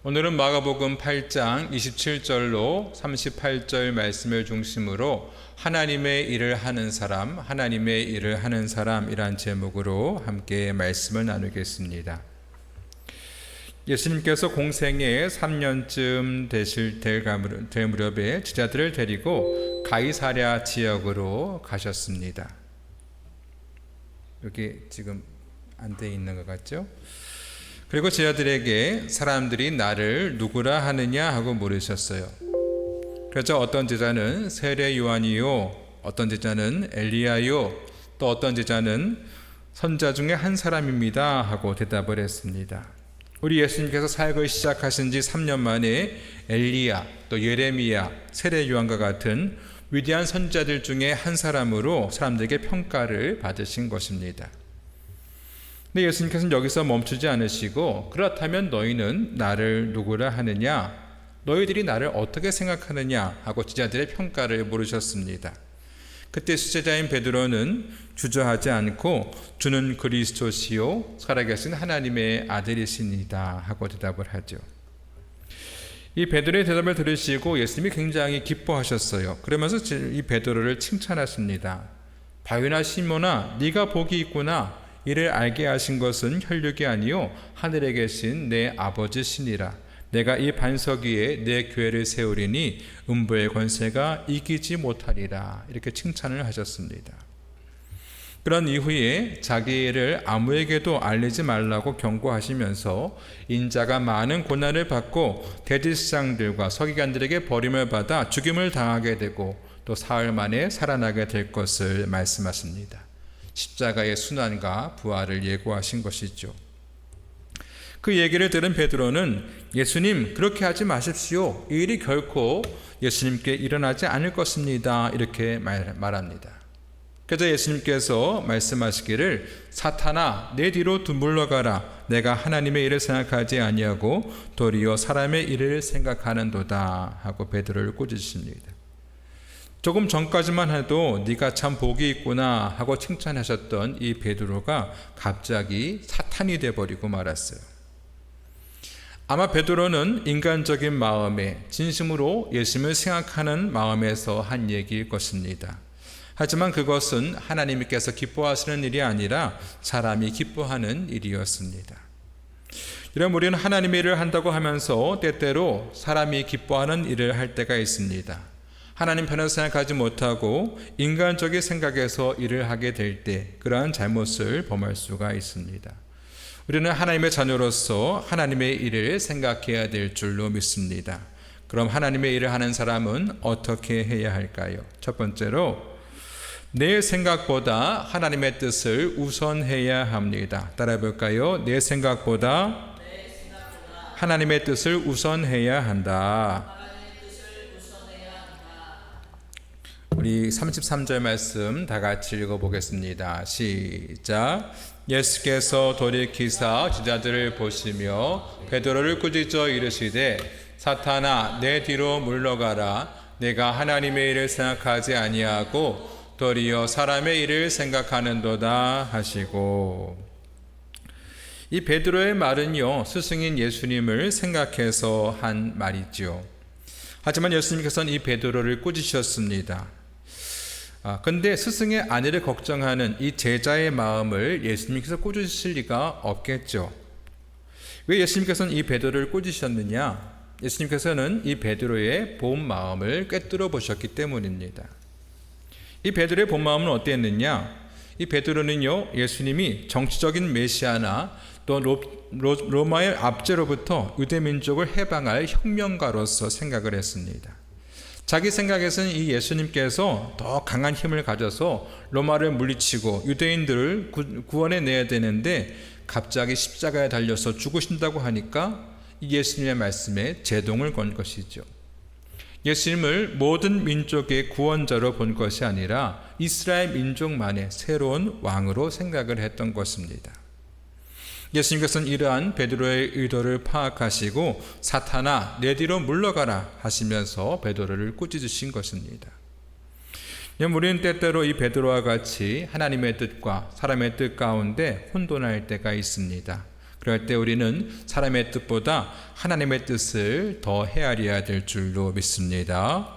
오늘은 마가복음 8장 27절로 38절 말씀을 중심으로 하나님의 일을 하는 사람, 하나님의 일을 하는 사람이란 제목으로 함께 말씀을 나누겠습니다. 예수님께서 공생애 3년쯤 될 무렵에 제자들을 데리고 가이사랴 지역으로 가셨습니다. 여기 지금 안 돼 있는 것 같죠? 그리고 제자들에게 사람들이 나를 누구라 하느냐 하고 물으셨어요. 그래서 어떤 제자는 세례 요한이요, 어떤 제자는 엘리야요, 또 어떤 제자는 선자 중에 한 사람입니다 하고 대답을 했습니다. 우리 예수님께서 사역을 시작하신 지 3년 만에 엘리야, 또 예레미야, 세례 요한과 같은 위대한 선자들 중에 한 사람으로 사람들에게 평가를 받으신 것입니다. 근데 예수님께서는 여기서 멈추지 않으시고, 그렇다면 너희는 나를 누구라 하느냐, 너희들이 나를 어떻게 생각하느냐 하고 제자들의 평가를 물으셨습니다. 그때 수제자인 베드로는 주저하지 않고 주는 그리스도시요 살아계신 하나님의 아들이시니다 하고 대답을 하죠. 이 베드로의 대답을 들으시고 예수님이 굉장히 기뻐하셨어요. 그러면서 이 베드로를 칭찬하십니다. 바위나 시몬아, 네가 복이 있구나. 이를 알게 하신 것은 혈육이 아니요 하늘에 계신 내 아버지시니라. 내가 이 반석 위에 내 교회를 세우리니 음부의 권세가 이기지 못하리라. 이렇게 칭찬을 하셨습니다. 그런 이후에 자기를 아무에게도 알리지 말라고 경고하시면서 인자가 많은 고난을 받고 대제사장들과 서기관들에게 버림을 받아 죽임을 당하게 되고 또 사흘 만에 살아나게 될 것을 말씀하십니다. 십자가의 순환과 부활을 예고하신 것이죠. 그 얘기를 들은 베드로는 예수님, 그렇게 하지 마십시오. 이 일이 결코 예수님께 일어나지 않을 것입니다. 이렇게 말합니다. 그래서 예수님께서 말씀하시기를 사탄아, 내 뒤로 물러가라. 내가 하나님의 일을 생각하지 아니하고 도리어 사람의 일을 생각하는도다 하고 베드로를 꾸짖으십니다. 조금 전까지만 해도 네가 참 복이 있구나 하고 칭찬하셨던 이 베드로가 갑자기 사탄이 되어버리고 말았어요. 아마 베드로는 인간적인 마음에 진심으로 예수님을 생각하는 마음에서 한 얘기일 것입니다. 하지만 그것은 하나님께서 기뻐하시는 일이 아니라 사람이 기뻐하는 일이었습니다. 이런 우리는 하나님의 일을 한다고 하면서 때때로 사람이 기뻐하는 일을 할 때가 있습니다. 하나님 편에서 생각하지 못하고 인간적인 생각에서 일을 하게 될 때 그러한 잘못을 범할 수가 있습니다. 우리는 하나님의 자녀로서 하나님의 일을 생각해야 될 줄로 믿습니다. 그럼 하나님의 일을 하는 사람은 어떻게 해야 할까요? 첫 번째로 내 생각보다 하나님의 뜻을 우선해야 합니다. 따라해 볼까요? 내 생각보다 하나님의 뜻을 우선해야 한다. 우리 33절 말씀 다 같이 읽어보겠습니다. 시작. 예수께서 돌이키사 제자들을 보시며 베드로를 꾸짖어 이르시되 사탄아, 내 뒤로 물러가라. 내가 하나님의 일을 생각하지 아니하고 도리어 사람의 일을 생각하는도다 하시고. 이 베드로의 말은요, 스승인 예수님을 생각해서 한 말이죠. 하지만 예수님께서는 이 베드로를 꾸짖으셨습니다. 근데 스승의 안위를 걱정하는 이 제자의 마음을 예수님께서 꾸짖으실 리가 없겠죠. 왜 예수님께서는 이 베드로를 꾸짖으셨느냐? 예수님께서는 이 베드로의 본 마음을 꿰뚫어 보셨기 때문입니다. 이 베드로의 본 마음은 어땠느냐? 이 베드로는요, 예수님이 정치적인 메시아나 또 로마의 압제로부터 유대 민족을 해방할 혁명가로서 생각을 했습니다. 자기 생각에서는 이 예수님께서 더 강한 힘을 가져서 로마를 물리치고 유대인들을 구원해 내야 되는데 갑자기 십자가에 달려서 죽으신다고 하니까 이 예수님의 말씀에 제동을 건 것이죠. 예수님을 모든 민족의 구원자로 본 것이 아니라 이스라엘 민족만의 새로운 왕으로 생각을 했던 것입니다. 예수님께서는 이러한 베드로의 의도를 파악하시고 사탄아, 내 뒤로 물러가라 하시면서 베드로를 꾸짖으신 것입니다. 우리는 때때로 이 베드로와 같이 하나님의 뜻과 사람의 뜻 가운데 혼돈할 때가 있습니다. 그럴 때 우리는 사람의 뜻보다 하나님의 뜻을 더 헤아려야 될 줄로 믿습니다.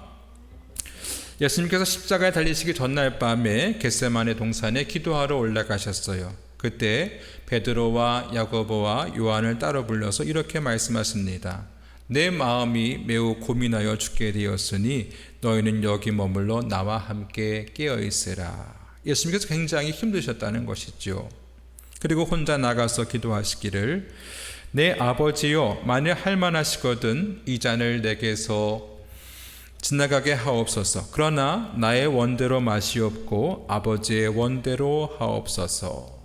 예수님께서 십자가에 달리시기 전날 밤에 겟세마네 동산에 기도하러 올라가셨어요. 그때 베드로와 야고보와 요한을 따로 불러서 이렇게 말씀하십니다. 내 마음이 매우 고민하여 죽게 되었으니 너희는 여기 머물러 나와 함께 깨어있으라. 예수님께서 굉장히 힘드셨다는 것이죠. 그리고 혼자 나가서 기도하시기를 내 아버지여 만일 할만하시거든 이 잔을 내게서 지나가게 하옵소서. 그러나 나의 원대로 마시옵고 아버지의 원대로 하옵소서.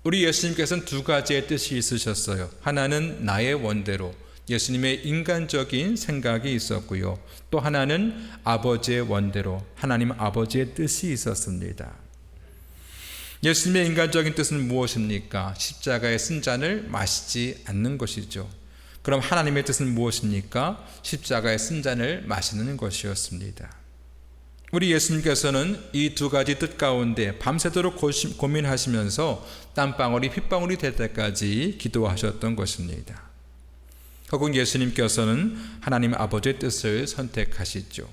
우리 예수님께서는 두 가지의 뜻이 있으셨어요. 하나는 나의 원대로, 예수님의 인간적인 생각이 있었고요. 또 하나는 아버지의 원대로, 하나님 아버지의 뜻이 있었습니다. 예수님의 인간적인 뜻은 무엇입니까? 십자가의 쓴 잔을 마시지 않는 것이죠. 그럼 하나님의 뜻은 무엇입니까? 십자가의 쓴 잔을 마시는 것이었습니다. 우리 예수님께서는 이 두 가지 뜻 가운데 밤새도록 고민하시면서 땀방울이 핏방울이 될 때까지 기도하셨던 것입니다. 결국 예수님께서는 하나님 아버지의 뜻을 선택하시죠.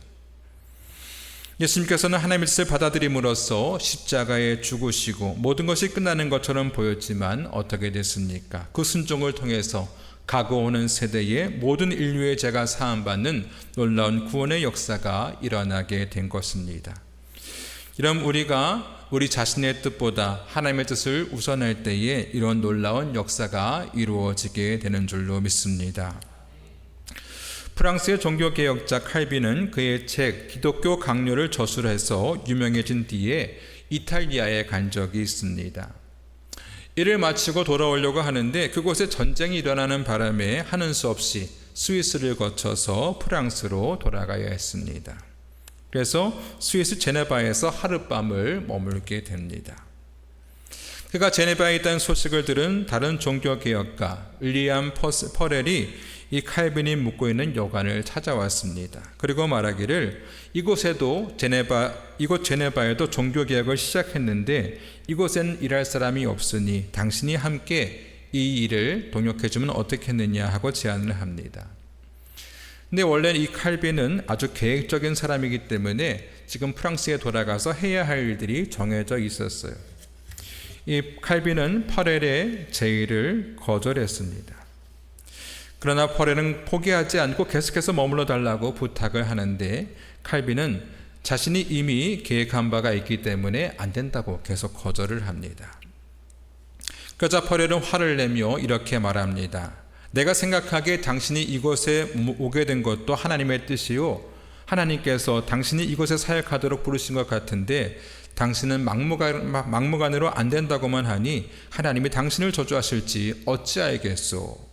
예수님께서는 하나님의 뜻을 받아들임으로써 십자가에 죽으시고 모든 것이 끝나는 것처럼 보였지만 어떻게 됐습니까? 그 순종을 통해서 가고오는 세대의 모든 인류의 죄가 사함받는 놀라운 구원의 역사가 일어나게 된 것입니다. 이런 우리가 우리 자신의 뜻보다 하나님의 뜻을 우선할 때에 이런 놀라운 역사가 이루어지게 되는 줄로 믿습니다. 프랑스의 종교개혁자 칼빈은 그의 책 기독교 강요를 저술해서 유명해진 뒤에 이탈리아에 간 적이 있습니다. 일을 마치고 돌아오려고 하는데 그곳에 전쟁이 일어나는 바람에 하는 수 없이 스위스를 거쳐서 프랑스로 돌아가야 했습니다. 그래서 스위스 제네바에서 하룻밤을 머물게 됩니다. 그가 제네바에 있다는 소식을 들은 다른 종교개혁가 윌리엄 퍼렐이 이 칼빈이 묵고 있는 여관을 찾아왔습니다. 그리고 말하기를 이곳 제네바에도 종교개혁을 시작했는데 이곳엔 일할 사람이 없으니 당신이 함께 이 일을 동역해주면 어떻겠느냐 하고 제안을 합니다. 근데 원래 이 칼빈은 아주 계획적인 사람이기 때문에 지금 프랑스에 돌아가서 해야 할 일들이 정해져 있었어요. 이 칼빈은 퍼렐의 제의를 거절했습니다. 그러나 퍼렐은 포기하지 않고 계속해서 머물러 달라고 부탁을 하는데 칼빈은 자신이 이미 계획한 바가 있기 때문에 안 된다고 계속 거절을 합니다. 그러자 퍼렐은 화를 내며 이렇게 말합니다. 내가 생각하기에 당신이 이곳에 오게 된 것도 하나님의 뜻이요. 하나님께서 당신이 이곳에 사역하도록 부르신 것 같은데 당신은 막무가내로 안 된다고만 하니 하나님이 당신을 저주하실지 어찌알겠소.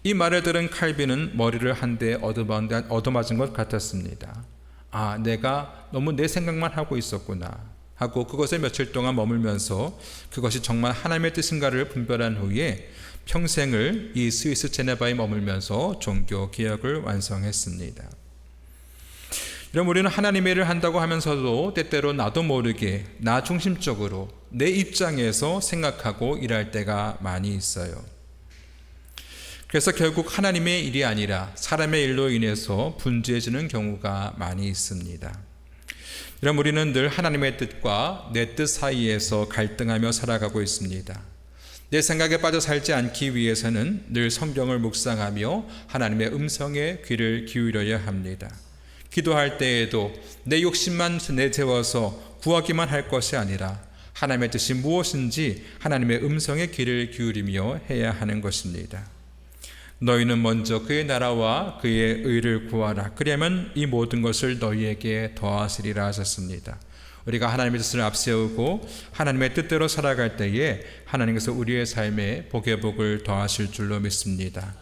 이 말을 들은 칼빈은 머리를 한 대 얻어맞은 것 같았습니다. 아, 내가 너무 내 생각만 하고 있었구나 하고 그것에 며칠 동안 머물면서 그것이 정말 하나님의 뜻인가를 분별한 후에 평생을 이 스위스 제네바에 머물면서 종교 개혁을 완성했습니다. 이런 우리는 하나님의 일을 한다고 하면서도 때때로 나도 모르게 나 중심적으로 내 입장에서 생각하고 일할 때가 많이 있어요. 그래서 결국 하나님의 일이 아니라 사람의 일로 인해서 분주해지는 경우가 많이 있습니다. 이런 우리는 늘 하나님의 뜻과 내 뜻 사이에서 갈등하며 살아가고 있습니다. 내 생각에 빠져 살지 않기 위해서는 늘 성경을 묵상하며 하나님의 음성에 귀를 기울여야 합니다. 기도할 때에도 내 욕심만 내세워서 구하기만 할 것이 아니라 하나님의 뜻이 무엇인지 하나님의 음성에 귀를 기울이며 해야 하는 것입니다. 너희는 먼저 그의 나라와 그의 의를 구하라. 그러면 이 모든 것을 너희에게 더하시리라 하셨습니다. 우리가 하나님의 뜻을 앞세우고 하나님의 뜻대로 살아갈 때에 하나님께서 우리의 삶에 복의 복을 더하실 줄로 믿습니다.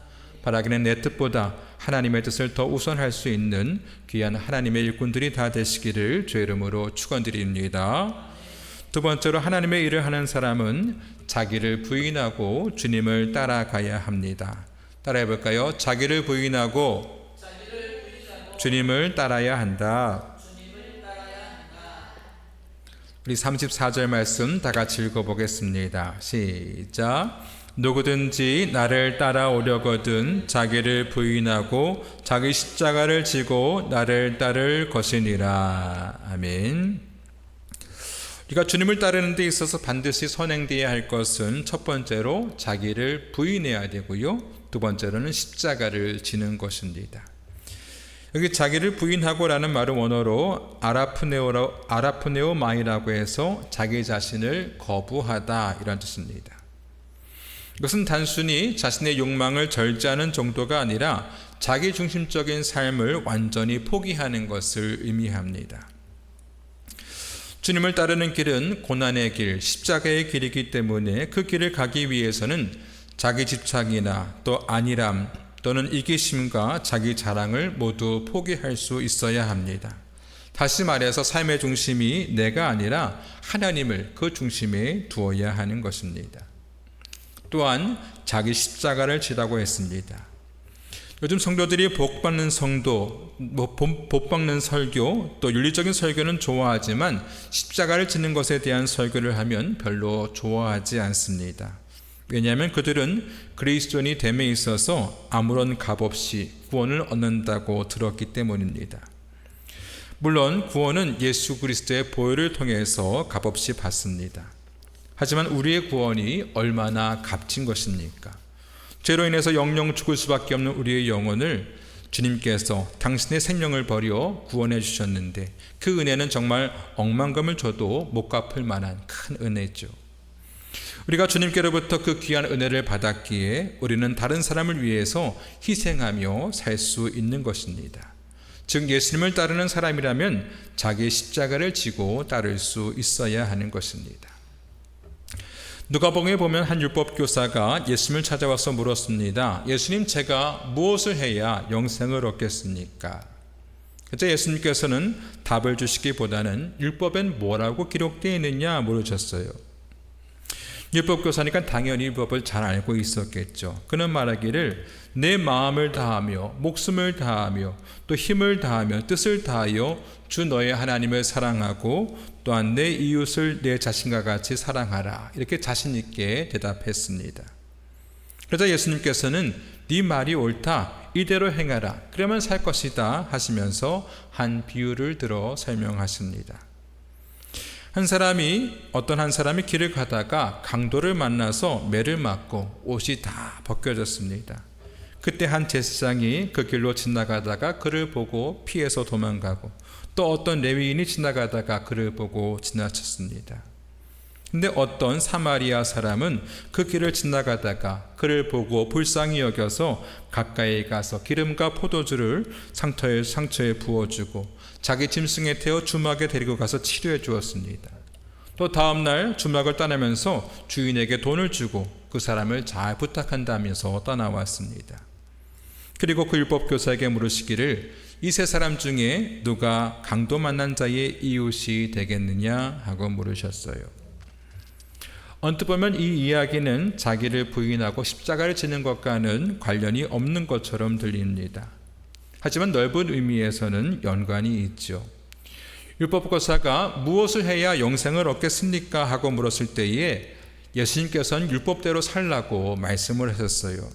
바라기는 내 뜻보다 하나님의 뜻을 더 우선할 수 있는 귀한 하나님의 일꾼들이 다 되시기를 주의 이름으로 축원드립니다. 두 번째로 하나님의 일을 하는 사람은 자기를 부인하고 주님을 따라가야 합니다. 따라해 볼까요? 자기를 부인하고 주님을 따라야 한다. 우리 34절 말씀 다 같이 읽어보겠습니다. 시작. 누구든지 나를 따라오려거든 자기를 부인하고 자기 십자가를 지고 나를 따를 것이니라. 아멘. 우리가 주님을 따르는 데 있어서 반드시 선행되어야 할 것은 첫 번째로 자기를 부인해야 되고요, 두 번째로는 십자가를 지는 것입니다. 여기 자기를 부인하고 라는 말은 원어로 아라프네오마이라고 해서 자기 자신을 거부하다 이런 뜻입니다. 이것은 단순히 자신의 욕망을 절제하는 정도가 아니라 자기 중심적인 삶을 완전히 포기하는 것을 의미합니다. 주님을 따르는 길은 고난의 길, 십자가의 길이기 때문에 그 길을 가기 위해서는 자기 집착이나 또 안일함 또는 이기심과 자기 자랑을 모두 포기할 수 있어야 합니다. 다시 말해서 삶의 중심이 내가 아니라 하나님을 그 중심에 두어야 하는 것입니다. 또한 자기 십자가를 지라고 했습니다. 요즘 성도들이 복받는 성도, 복받는 설교, 또 윤리적인 설교는 좋아하지만 십자가를 지는 것에 대한 설교를 하면 별로 좋아하지 않습니다. 왜냐하면 그들은 그리스도인이 됨에 있어서 아무런 값없이 구원을 얻는다고 들었기 때문입니다. 물론 구원은 예수 그리스도의 보혈을 통해서 값없이 받습니다. 하지만 우리의 구원이 얼마나 값진 것입니까? 죄로 인해서 영영 죽을 수밖에 없는 우리의 영혼을 주님께서 당신의 생명을 버려 구원해 주셨는데 그 은혜는 정말 억만금을 줘도 못 갚을 만한 큰 은혜죠. 우리가 주님께로부터 그 귀한 은혜를 받았기에 우리는 다른 사람을 위해서 희생하며 살 수 있는 것입니다. 즉 예수님을 따르는 사람이라면 자기의 십자가를 지고 따를 수 있어야 하는 것입니다. 누가복음에 보면 한 율법교사가 예수님을 찾아와서 물었습니다. 예수님, 제가 무엇을 해야 영생을 얻겠습니까? 그때 예수님께서는 답을 주시기보다는 율법엔 뭐라고 기록되어 있느냐 물으셨어요. 율법교사니까 당연히 율법을 잘 알고 있었겠죠. 그는 말하기를 내 마음을 다하며 목숨을 다하며 또 힘을 다하며 뜻을 다하여 주 너의 하나님을 사랑하고 또한 내 이웃을 내 자신과 같이 사랑하라, 이렇게 자신 있게 대답했습니다. 그러자 예수님께서는 네 말이 옳다, 이대로 행하라, 그러면 살 것이다 하시면서 한 비유를 들어 설명하십니다. 어떤 한 사람이 길을 가다가 강도를 만나서 매를 맞고 옷이 다 벗겨졌습니다. 그때 한 제사장이 그 길로 지나가다가 그를 보고 피해서 도망가고 또 어떤 레위인이 지나가다가 그를 보고 지나쳤습니다. 근데 어떤 사마리아 사람은 그 길을 지나가다가 그를 보고 불쌍히 여겨서 가까이 가서 기름과 포도주를 상처에 부어주고 자기 짐승에 태워 주막에 데리고 가서 치료해 주었습니다. 또 다음날 주막을 떠나면서 주인에게 돈을 주고 그 사람을 잘 부탁한다면서 떠나왔습니다. 그리고 그 율법교사에게 물으시기를 이 세 사람 중에 누가 강도 만난 자의 이웃이 되겠느냐 하고 물으셨어요. 언뜻 보면 이 이야기는 자기를 부인하고 십자가를 지는 것과는 관련이 없는 것처럼 들립니다. 하지만 넓은 의미에서는 연관이 있죠. 율법교사가 무엇을 해야 영생을 얻겠습니까? 하고 물었을 때에 예수님께서는 율법대로 살라고 말씀을 하셨어요.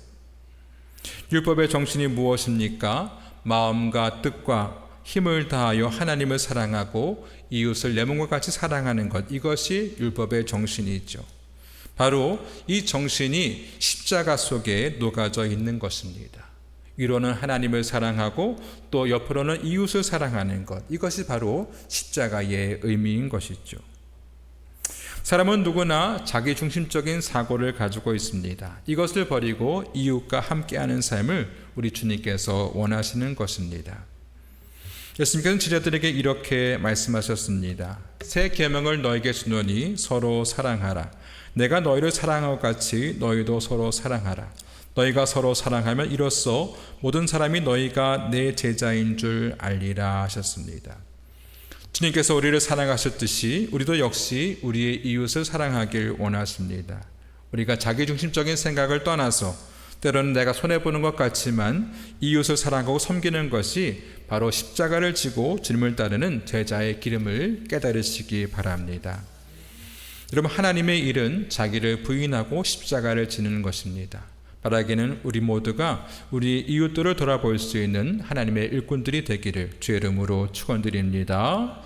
율법의 정신이 무엇입니까? 마음과 뜻과 힘을 다하여 하나님을 사랑하고 이웃을 내 몸과 같이 사랑하는 것, 이것이 율법의 정신이죠. 바로 이 정신이 십자가 속에 녹아져 있는 것입니다. 위로는 하나님을 사랑하고 또 옆으로는 이웃을 사랑하는 것, 이것이 바로 십자가의 의미인 것이죠. 사람은 누구나 자기중심적인 사고를 가지고 있습니다. 이것을 버리고 이웃과 함께하는 삶을 우리 주님께서 원하시는 것입니다. 예수님께서는 제자들에게 이렇게 말씀하셨습니다. 새 계명을 너에게 주노니 서로 사랑하라. 내가 너희를 사랑한 것 같이 너희도 서로 사랑하라. 너희가 서로 사랑하면 이로써 모든 사람이 너희가 내 제자인 줄 알리라 하셨습니다. 주님께서 우리를 사랑하셨듯이 우리도 역시 우리의 이웃을 사랑하길 원하십니다. 우리가 자기중심적인 생각을 떠나서 때로는 내가 손해보는 것 같지만 이웃을 사랑하고 섬기는 것이 바로 십자가를 지고 주님을 따르는 제자의 기름을 깨달으시기 바랍니다. 여러분, 하나님의 일은 자기를 부인하고 십자가를 지는 것입니다. 바라기는 우리 모두가 우리 이웃들을 돌아볼 수 있는 하나님의 일꾼들이 되기를 주의 이름으로 축원드립니다.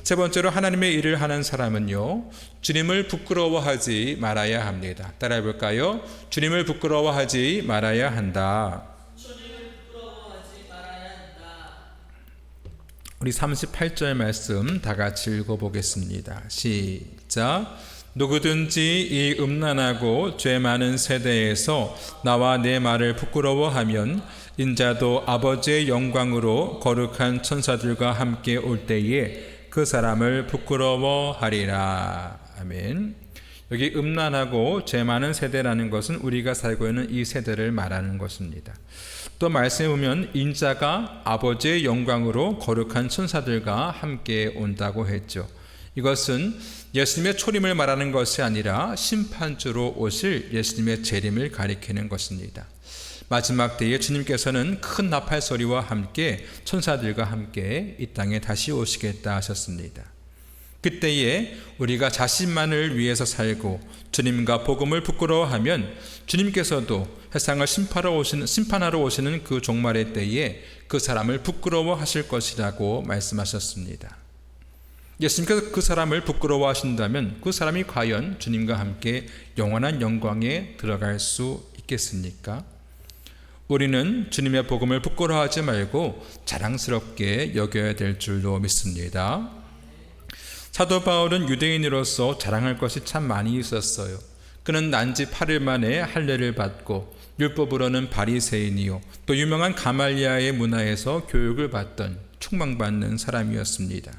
세 번째로 하나님의 일을 하는 사람은요, 주님을 부끄러워하지 말아야 합니다. 따라해 볼까요? 주님을 부끄러워하지 말아야 한다. 우리 38절 말씀 다 같이 읽어보겠습니다. 시작. 누구든지 이 음란하고 죄 많은 세대에서 나와 내 말을 부끄러워하면 인자도 아버지의 영광으로 거룩한 천사들과 함께 올 때에 그 사람을 부끄러워하리라. 아멘. 여기 음란하고 죄 많은 세대라는 것은 우리가 살고 있는 이 세대를 말하는 것입니다. 또 말씀에 보면 인자가 아버지의 영광으로 거룩한 천사들과 함께 온다고 했죠. 이것은 예수님의 초림을 말하는 것이 아니라 심판주로 오실 예수님의 재림을 가리키는 것입니다. 마지막 때에 주님께서는 큰 나팔 소리와 함께 천사들과 함께 이 땅에 다시 오시겠다 하셨습니다. 그때에 우리가 자신만을 위해서 살고 주님과 복음을 부끄러워하면 주님께서도 세상을 심판하러 오시는 그 종말의 때에 그 사람을 부끄러워하실 것이라고 말씀하셨습니다. 예수님께서 그 사람을 부끄러워하신다면 그 사람이 과연 주님과 함께 영원한 영광에 들어갈 수 있겠습니까? 우리는 주님의 복음을 부끄러워하지 말고 자랑스럽게 여겨야 될 줄로 믿습니다. 사도 바울은 유대인으로서 자랑할 것이 참 많이 있었어요. 그는 난지 8일 만에 할례를 받고 율법으로는 바리새인이요, 또 유명한 가말리아의 문화에서 교육을 받던 충망받는 사람이었습니다.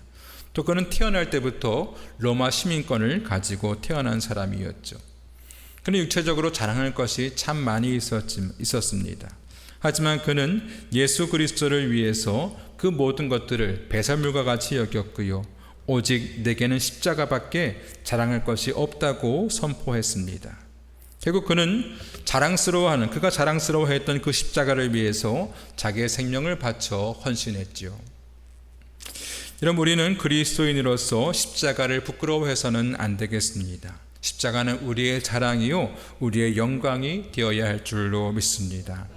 또 그는 태어날 때부터 로마 시민권을 가지고 태어난 사람이었죠. 그는 육체적으로 자랑할 것이 참 많이 있었습니다. 하지만 그는 예수 그리스도를 위해서 그 모든 것들을 배설물과 같이 여겼고요, 오직 내게는 십자가밖에 자랑할 것이 없다고 선포했습니다. 결국 그는 그가 자랑스러워했던 그 십자가를 위해서 자기의 생명을 바쳐 헌신했지요. 여러분, 우리는 그리스도인으로서 십자가를 부끄러워해서는 안 되겠습니다. 십자가는 우리의 자랑이요, 우리의 영광이 되어야 할 줄로 믿습니다.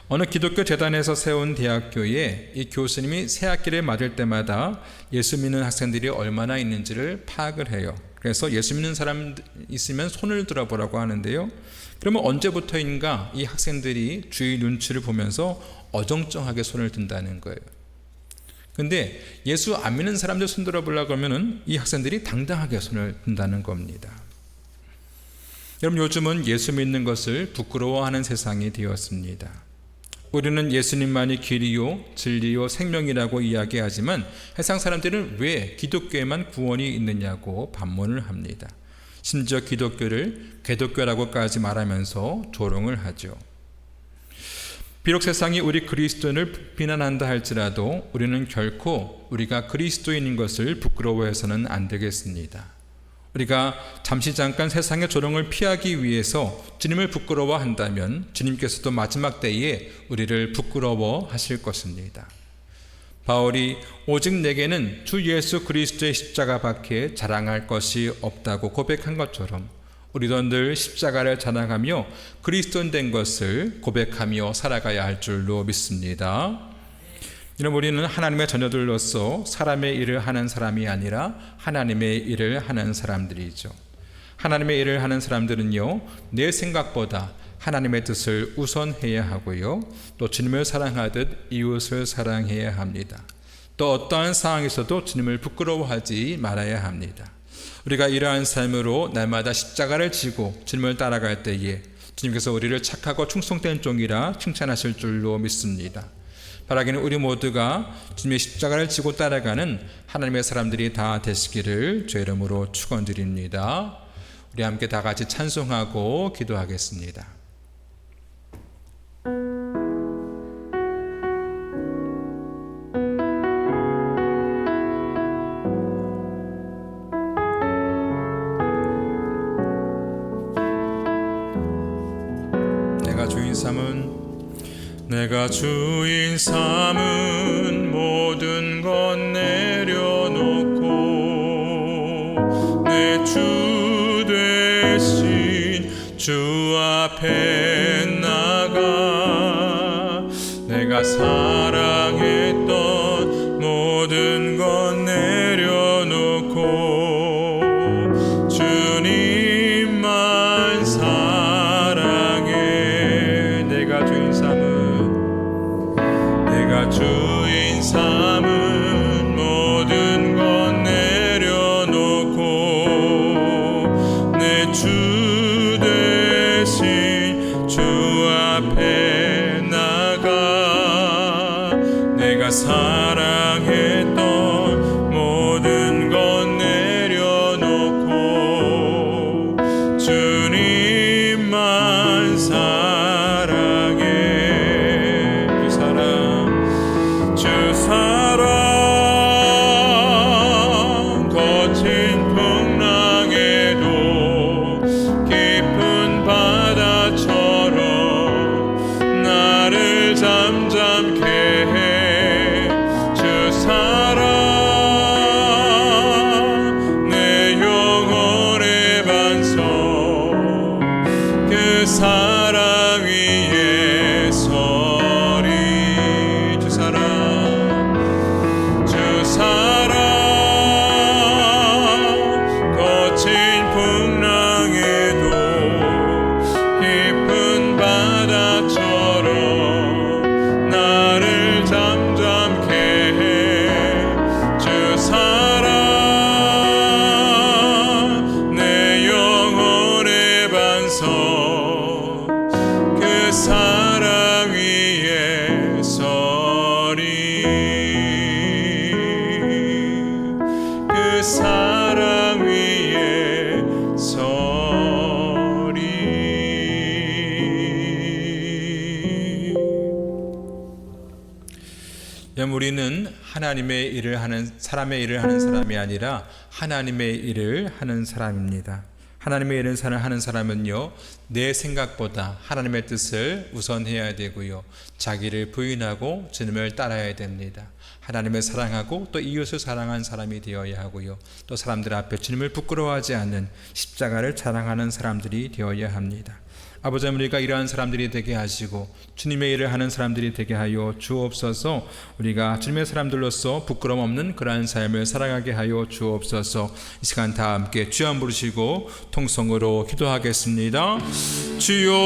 어느 기독교 재단에서 세운 대학교에 이 교수님이 새 학기를 맞을 때마다 예수 믿는 학생들이 얼마나 있는지를 파악을 해요. 그래서 예수 믿는 사람 있으면 손을 들어보라고 하는데요. 그러면 언제부터인가 이 학생들이 주위 눈치를 보면서 어정쩡하게 손을 든다는 거예요. 근데 예수 안 믿는 사람들 손 들어보려고 하면은 이 학생들이 당당하게 손을 든다는 겁니다. 여러분, 요즘은 예수 믿는 것을 부끄러워하는 세상이 되었습니다. 우리는 예수님만이 길이요, 진리요, 생명이라고 이야기하지만 세상 사람들은 왜 기독교에만 구원이 있느냐고 반문을 합니다. 심지어 기독교를 개독교라고까지 말하면서 조롱을 하죠. 비록 세상이 우리 그리스도인을 비난한다 할지라도 우리는 결코 우리가 그리스도인인 것을 부끄러워해서는 안 되겠습니다. 우리가 잠깐 세상의 조롱을 피하기 위해서 주님을 부끄러워한다면 주님께서도 마지막 때에 우리를 부끄러워하실 것입니다. 바울이 오직 내게는 주 예수 그리스도의 십자가밖에 자랑할 것이 없다고 고백한 것처럼 우리도 늘 십자가를 자랑하며 그리스도인 된 것을 고백하며 살아가야 할 줄로 믿습니다. 여러분, 우리는 하나님의 자녀들로서 사람의 일을 하는 사람이 아니라 하나님의 일을 하는 사람들이죠. 하나님의 일을 하는 사람들은요, 내 생각보다 하나님의 뜻을 우선해야 하고요, 또 주님을 사랑하듯 이웃을 사랑해야 합니다. 또 어떠한 상황에서도 주님을 부끄러워하지 말아야 합니다. 우리가 이러한 삶으로 날마다 십자가를 지고 주님을 따라갈 때에 주님께서 우리를 착하고 충성된 종이라 칭찬하실 줄로 믿습니다. 바라기는 우리 모두가 주님의 십자가를 지고 따라가는 하나님의 사람들이 다 되시기를 주의 이름으로 축원드립니다. 우리 함께 다 같이 찬송하고 기도하겠습니다. 내가 주인 삼은 모든 것 내려놓고 내 주 되신 주 앞에 나가 내가 사랑했던 모든 것 내려놓고 주님만 사랑해. 내가 주인 삼은 모든 것 내려놓고 내 주 대신 주 앞에 나가 내가 사랑했던 모든 것 내려놓고 주님만 사랑해. 주 사랑 거친 풍랑에도 깊은 바다처럼 나를 잠잠케 해. 주 사랑 내 영혼의 반석 그 사랑 위에 서리. 주 사랑 거친 풍랑에도 깊은 바다처럼 나를 잠잠케 해. 주 사랑 내 영혼의 반석 그 사랑 위에 서리. 그 사랑 위에 서리. 우리는 하나님의 일을 하는 사람의 일을 하는 사람이 아니라 하나님의 일을 하는 사람입니다. 하나님의 일을 하는 사람은요, 내 생각보다 하나님의 뜻을 우선해야 되고요, 자기를 부인하고 주님을 따라야 됩니다. 하나님을 사랑하고 또 이웃을 사랑하는 사람이 되어야 하고요, 또 사람들 앞에 주님을 부끄러워하지 않는 십자가를 자랑하는 사람들이 되어야 합니다. 아버지, 우리가 이러한 사람들이 되게 하시고 주님의 일을 하는 사람들이 되게 하여 주옵소서. 우리가 주님의 사람들로서 부끄러움 없는 그러한 삶을 살아가게 하여 주옵소서. 이 시간 다 함께 주여 부르시고 통성으로 기도하겠습니다. 주여.